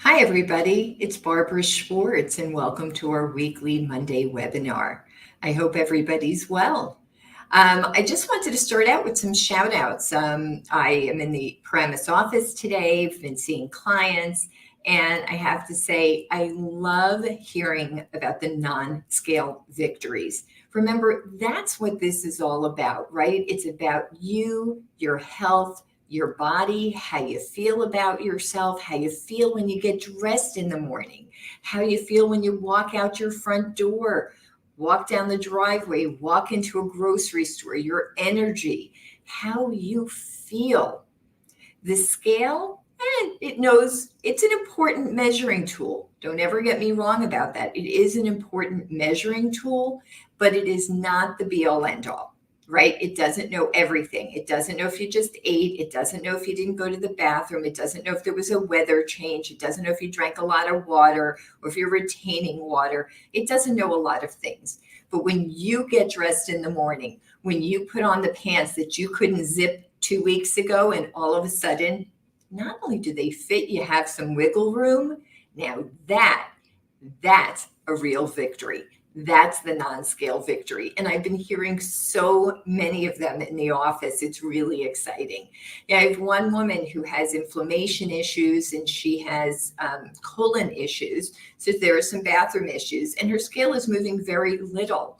Hi, everybody. It's Barbara Schwartz, and welcome to our weekly Monday webinar. I hope everybody's well. I just wanted to start out with some shout outs. I am in the Paramus office today. I've been seeing clients, and I have to say, I love hearing about the non-scale victories. Remember, that's what this is all about, right? It's about you, your health, your body, how you feel about yourself, how you feel when you get dressed in the morning, how you feel when you walk out your front door, walk down the driveway, walk into a grocery store, your energy, how you feel. The scale, it knows it's an important measuring tool. Don't ever get me wrong about that. It is an important measuring tool, but it is not the be all end all. Right? It doesn't know everything. It doesn't know if you just ate. It doesn't know if you didn't go to the bathroom. It doesn't know if there was a weather change. It doesn't know if you drank a lot of water or if you're retaining water. It doesn't know a lot of things. But when you get dressed in the morning, when you put on the pants that you couldn't zip 2 weeks ago, and all of a sudden, not only do they fit, you have some wiggle room. Now that's a real victory. That's the non-scale victory. And I've been hearing so many of them in the office. It's really exciting. Yeah, I have one woman who has inflammation issues and she has colon issues. So there are some bathroom issues and her scale is moving very little,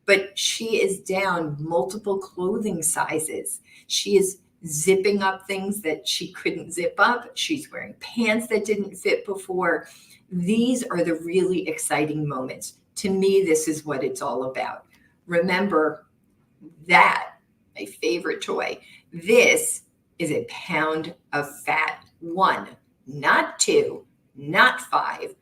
but she is down multiple clothing sizes. She is zipping up things that she couldn't zip up. She's wearing pants that didn't fit before. These are the really exciting moments. To me, this is what it's all about. Remember that, my favorite toy, this is a pound of fat. 1, not 2, not 5.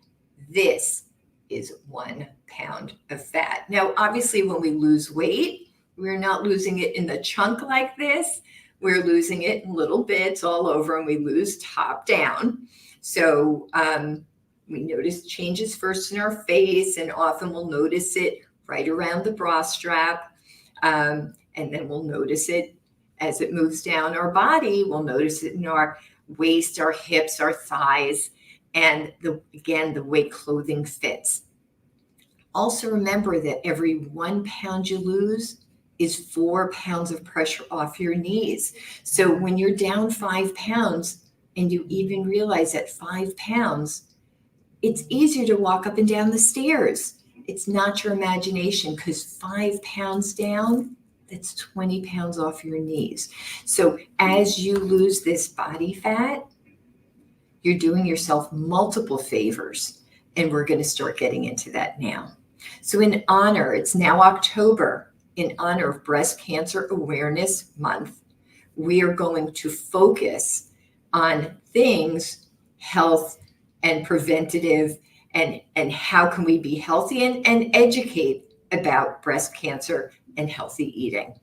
This is 1 pound of fat. Now, obviously, when we lose weight, we're not losing it in the chunk like this. We're losing it in little bits all over, and we lose top down. So, we notice changes first in our face, and often we'll notice it right around the bra strap. And then we'll notice it as it moves down our body. We'll notice it in our waist, our hips, our thighs, and the way clothing fits. Also remember that every 1 pound you lose is 4 pounds of pressure off your knees. So when you're down 5 pounds and you even realize that 5 pounds, it's easier to walk up and down the stairs. It's not your imagination, because 5 pounds down, that's 20 pounds off your knees. So as you lose this body fat, you're doing yourself multiple favors. And we're going to start getting into that now. So in honor, it's now October, in honor of Breast Cancer Awareness Month, we are going to focus on things, health, and preventative, and how can we be healthy, and educate about breast cancer and healthy eating.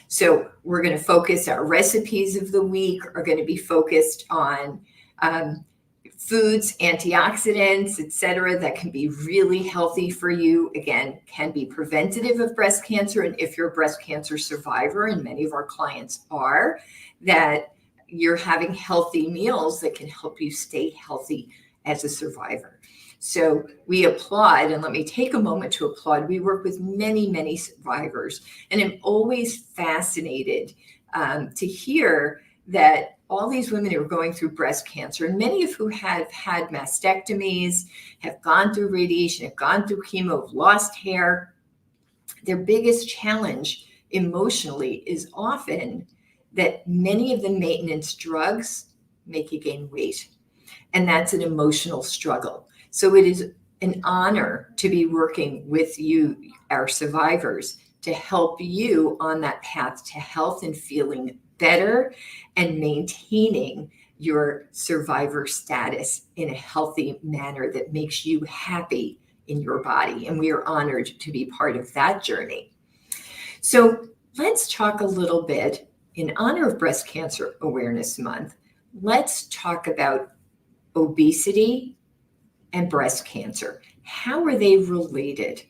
So we're going to focus, our recipes of the week are going to be focused on foods, antioxidants, etc., that can be really healthy for you. Again, can be preventative of breast cancer. And if you're a breast cancer survivor, and many of our clients are, that you're having healthy meals that can help you stay healthy as a survivor. So we applaud, and let me take a moment to applaud. We work with many, many survivors, and I'm always fascinated to hear that all these women who are going through breast cancer, and many of who have had mastectomies, have gone through radiation, have gone through chemo, have lost hair, their biggest challenge emotionally is often that many of the maintenance drugs make you gain weight. And that's an emotional struggle. So it is an honor to be working with you, our survivors, to help you on that path to health and feeling better and maintaining your survivor status in a healthy manner that makes you happy in your body. And we are honored to be part of that journey. So let's talk a little bit, in honor of Breast Cancer Awareness Month, let's talk about obesity and breast cancer. How are they related?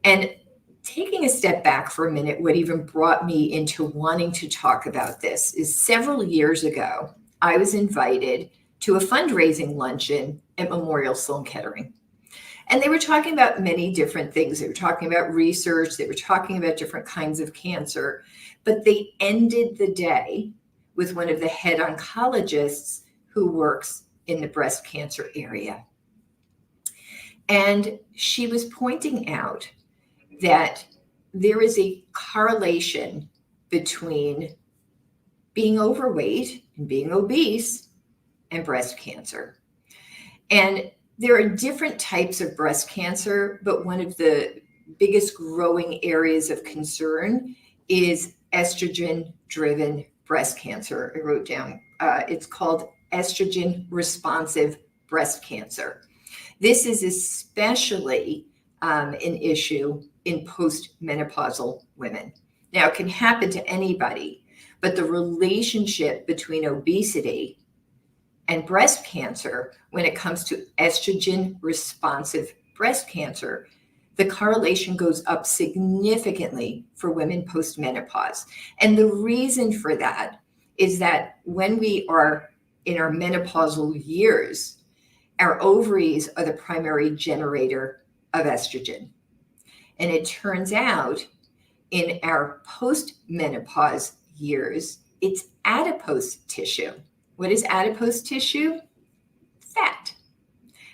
And taking a step back for a minute, what even brought me into wanting to talk about this is several years ago, I was invited to a fundraising luncheon at Memorial Sloan Kettering. And they were talking about many different things. They were talking about research. They were talking about different kinds of cancer. But they ended the day with one of the head oncologists who works in the breast cancer area. And she was pointing out that there is a correlation between being overweight and being obese and breast cancer. And there are different types of breast cancer, but one of the biggest growing areas of concern is estrogen-driven breast cancer. I wrote down, it's called estrogen-responsive breast cancer. This is especially an issue in postmenopausal women. Now, it can happen to anybody, but the relationship between obesity and breast cancer, when it comes to estrogen-responsive breast cancer, the correlation goes up significantly for women post-menopause. And the reason for that is that when we are in our menopausal years, our ovaries are the primary generator of estrogen. And it turns out in our post-menopause years, it's adipose tissue. What is adipose tissue? Fat.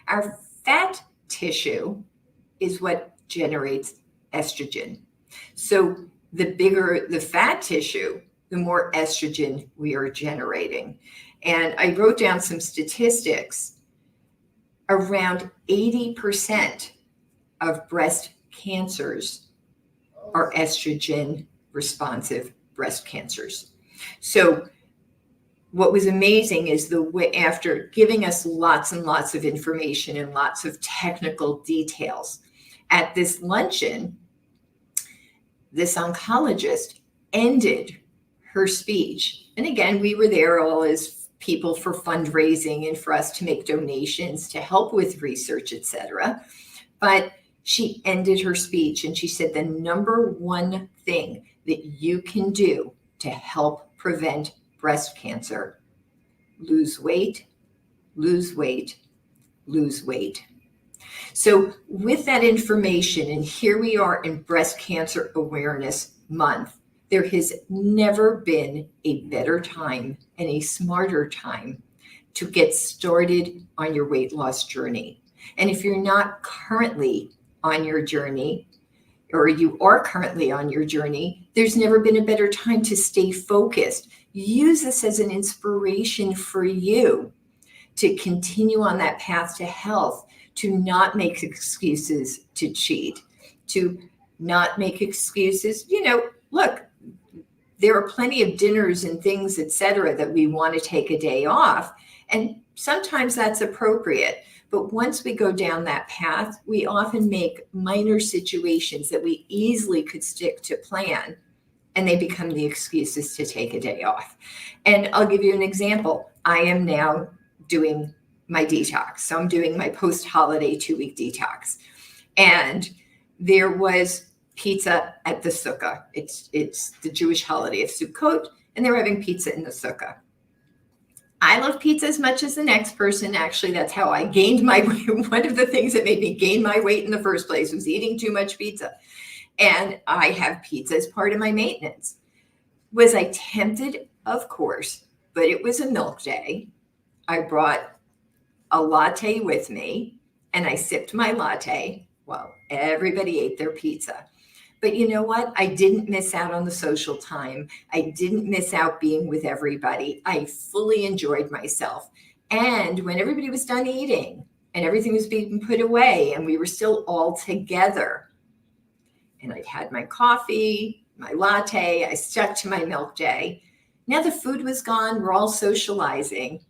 Our fat tissue is what generates estrogen. So the bigger the fat tissue, the more estrogen we are generating. And I wrote down some statistics. Around 80% of breast cancers are estrogen responsive breast cancers. So what was amazing is the way, after giving us lots and lots of information and lots of technical details, at this luncheon, this oncologist ended her speech. And again, we were there all as people for fundraising and for us to make donations to help with research, etc. But she ended her speech and she said, the number one thing that you can do to help prevent breast cancer: lose weight, lose weight, lose weight. So with that information, and here we are in Breast Cancer Awareness Month, there has never been a better time and a smarter time to get started on your weight loss journey. And if you're not currently on your journey, or you are currently on your journey, there's never been a better time to stay focused. Use this as an inspiration for you to continue on that path to health, to not make excuses to cheat, to not make excuses. Look, there are plenty of dinners and things, etc., that we want to take a day off. And sometimes that's appropriate. But once we go down that path, we often make minor situations that we easily could stick to plan, and they become the excuses to take a day off. And I'll give you an example. I am now doing my detox. So I'm doing my post-holiday 2-week detox. And there was pizza at the sukkah. It's the Jewish holiday of Sukkot, and they were having pizza in the sukkah. I love pizza as much as the next person. Actually, that's how I gained my weight. One of the things that made me gain my weight in the first place was eating too much pizza. And I have pizza as part of my maintenance. Was I tempted? Of course, but it was a milk day. I brought a latte with me and I sipped my latte while everybody ate their pizza. But you know what? I didn't miss out on the social time. I didn't miss out being with everybody. I fully enjoyed myself. And when everybody was done eating and everything was being put away and we were still all together, and I'd had my coffee, my latte, I stuck to my milk day. Now the food was gone. We're all socializing.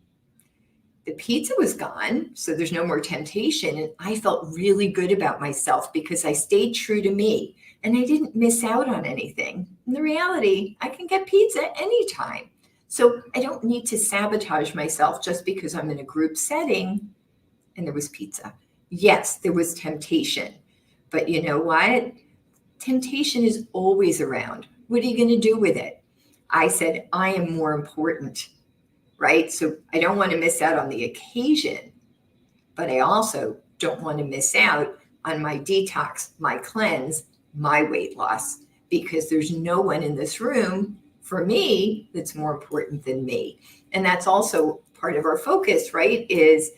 The pizza was gone, so there's no more temptation. And I felt really good about myself because I stayed true to me and I didn't miss out on anything. In the reality, I can get pizza anytime. So I don't need to sabotage myself just because I'm in a group setting and there was pizza. Yes, there was temptation, but you know what? Temptation is always around. What are you going to do with it? I said, I am more important, right? So I don't want to miss out on the occasion. but I also don't want to miss out on my detox, my cleanse, my weight loss, because there's no one in this room for me that's more important than me. And that's also part of our focus, right? Is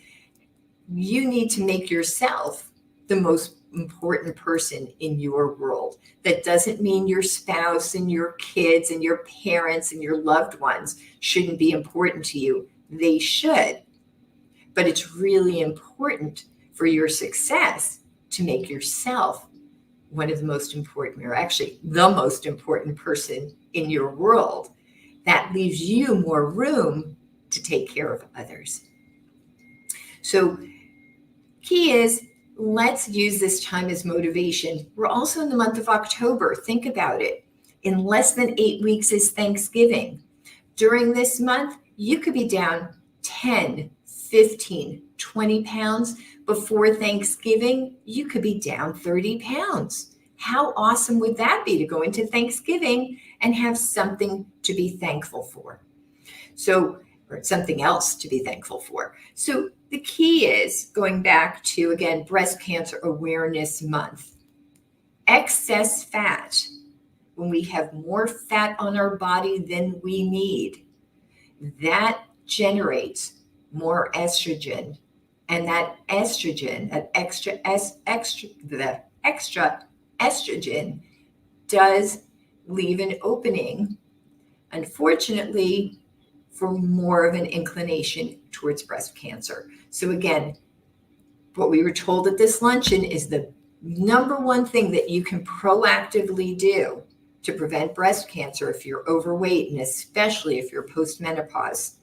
you need to make yourself the most important person in your world. That doesn't mean your spouse and your kids and your parents and your loved ones shouldn't be important to you. They should. But it's really important for your success to make yourself one of the most important, or actually the most important person in your world. That leaves you more room to take care of others. So, key is, let's use this time as motivation. We're also in the month of October. Think about it. In less than 8 weeks is Thanksgiving. During this month, you could be down 10, 15, 20 pounds. Before Thanksgiving, you could be down 30 pounds. How awesome would that be to go into Thanksgiving and have something to be thankful for? So, or something else to be thankful for. So the key is, going back to, again, Breast Cancer Awareness Month, excess fat. When we have more fat on our body than we need, that generates more estrogen. And that estrogen, that the extra estrogen does leave an opening, unfortunately, for more of an inclination towards breast cancer. So again, what we were told at this luncheon is the number one thing that you can proactively do to prevent breast cancer if you're overweight, and especially if you're postmenopause: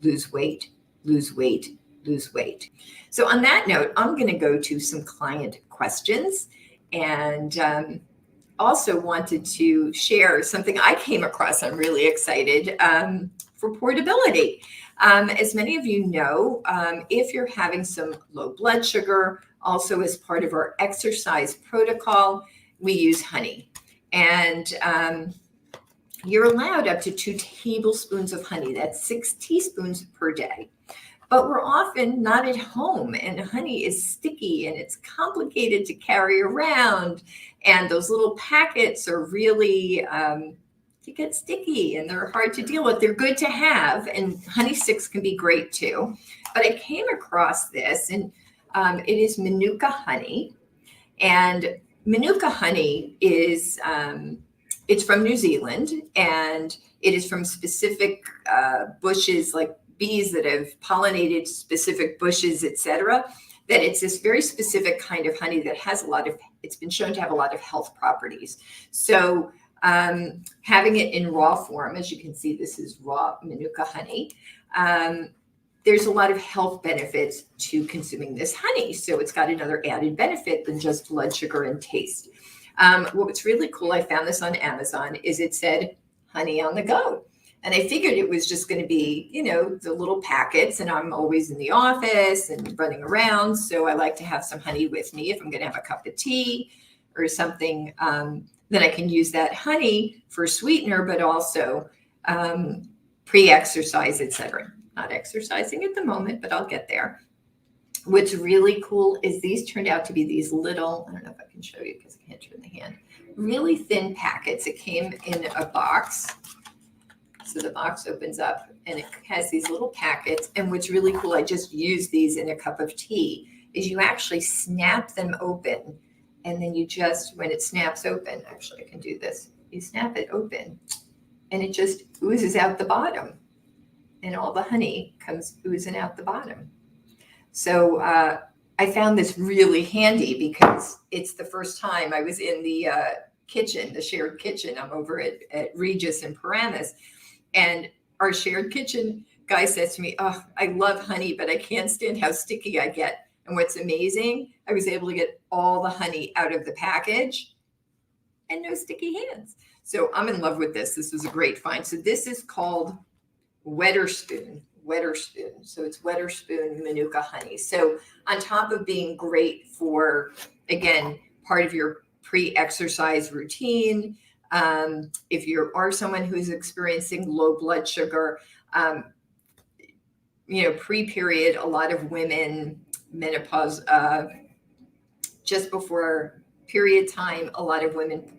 lose weight, lose weight, lose weight. So on that note, I'm going to go to some client questions, and also wanted to share something I came across. I'm really excited for portability. As many of you know, if you're having some low blood sugar, also as part of our exercise protocol, we use honey. And you're allowed up to 2 tablespoons of honey. That's 6 teaspoons per day. But we're often not at home, and honey is sticky and it's complicated to carry around. And those little packets are really, they get sticky and they're hard to deal with. They're good to have, and honey sticks can be great too. But I came across this, and it is Manuka honey. And Manuka honey is, it's from New Zealand, and it is from specific bushes, like bees that have pollinated specific bushes, etc. That it's this very specific kind of honey that has it's been shown to have a lot of health properties. So having it in raw form, as you can see, this is raw Manuka honey. There's a lot of health benefits to consuming this honey. So it's got another added benefit than just blood sugar and taste. What's really cool, I found this on Amazon, is it said honey on the go. And I figured it was just going to be, the little packets, and I'm always in the office and running around. So I like to have some honey with me if I'm going to have a cup of tea or something. Then I can use that honey for sweetener, but also pre-exercise, etc. Not exercising at the moment, but I'll get there. What's really cool is these turned out to be these little, I don't know if I can show you because I can't turn the hand, really thin packets. It came in a box. So the box opens up and it has these little packets. And what's really cool, I just used these in a cup of tea, is you actually snap them open. And then you just, when it snaps open, actually I can do this. You snap it open and it just oozes out the bottom. And all the honey comes oozing out the bottom. So I found this really handy because it's the first time I was in the kitchen, the shared kitchen. I'm over at Regis in Paramus. And our shared kitchen guy says to me, "Oh, I love honey, but I can't stand how sticky I get." And what's amazing, I was able to get all the honey out of the package and no sticky hands. So I'm in love with this. This was a great find. So this is called Wetherspoon. So it's Wetherspoon Manuka honey. So on top of being great for, again, part of your pre-exercise routine, if you are someone who's experiencing low blood sugar, pre-period, a lot of women, menopause, just before period time, a lot of women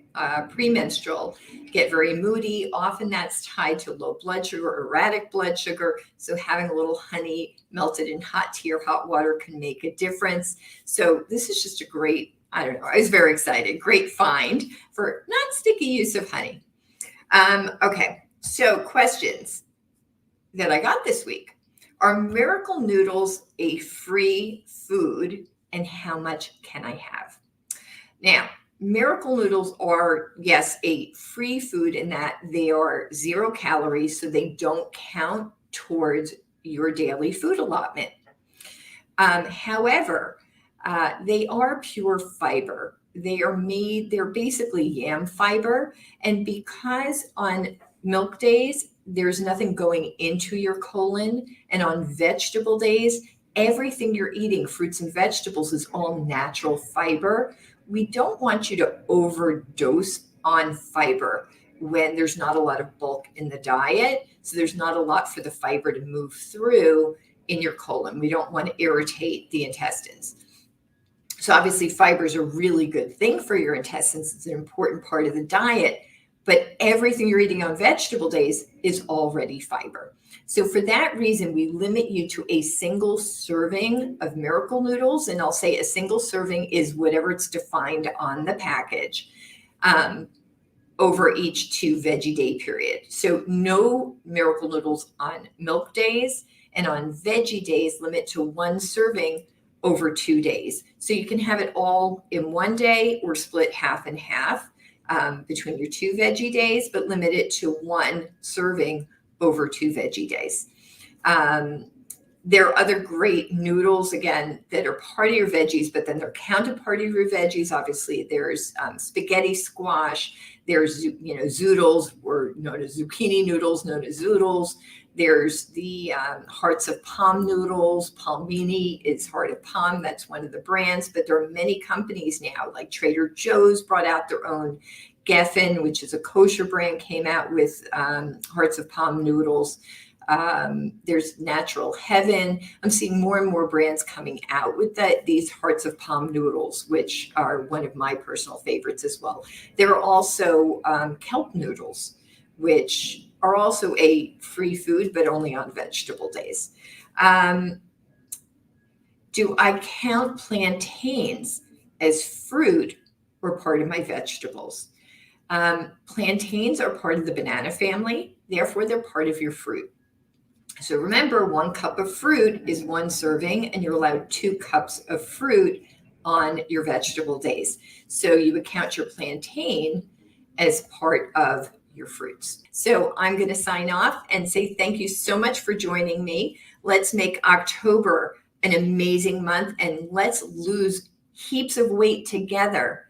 premenstrual get very moody. Often that's tied to low blood sugar or erratic blood sugar. So having a little honey melted in hot tea or hot water can make a difference. So this is just a great, I don't know, I was very excited. Great find for not sticky use of honey. Okay, so questions that I got this week. Are miracle noodles a free food, and how much can I have? Now, miracle noodles are, yes, a free food in that they are 0 calories, so they don't count towards your daily food allotment. However, they are pure fiber. They're basically yam fiber. And because on milk days, there's nothing going into your colon, and on vegetable days, everything you're eating, fruits and vegetables, is all natural fiber. We don't want you to overdose on fiber when there's not a lot of bulk in the diet. So there's not a lot for the fiber to move through in your colon. We don't want to irritate the intestines. So obviously fiber is a really good thing for your intestines. It's an important part of the diet, but everything you're eating on vegetable days is already fiber. So for that reason, we limit you to a single serving of miracle noodles. And I'll say a single serving is whatever it's defined on the package, over each 2 veggie day period. So no miracle noodles on milk days, and on veggie days, limit to 1 serving over 2 days. So you can have it all in 1 day or split half and half between your 2 veggie days, but limit it to 1 serving over 2 veggie days. There are other great noodles, again, that are part of your veggies, but then they're counterpart of your veggies. Obviously, there's spaghetti squash. There's, zoodles, or known as zucchini noodles, known as zoodles. There's the hearts of palm noodles. Palmini is heart of palm. That's one of the brands. But there are many companies now, like Trader Joe's brought out their own. Geffen, which is a kosher brand, came out with hearts of palm noodles. There's Natural Heaven. I'm seeing more and more brands coming out with these hearts of palm noodles, which are one of my personal favorites as well. There are also kelp noodles, which are also a free food, but only on vegetable days. Do I count plantains as fruit or part of my vegetables? Plantains are part of the banana family, therefore they're part of your fruit. So remember, 1 cup of fruit is 1 serving, and you're allowed 2 cups of fruit on your vegetable days. So you would count your plantain as part of your fruits. So I'm going to sign off and say thank you so much for joining me. Let's make October an amazing month, and let's lose heaps of weight together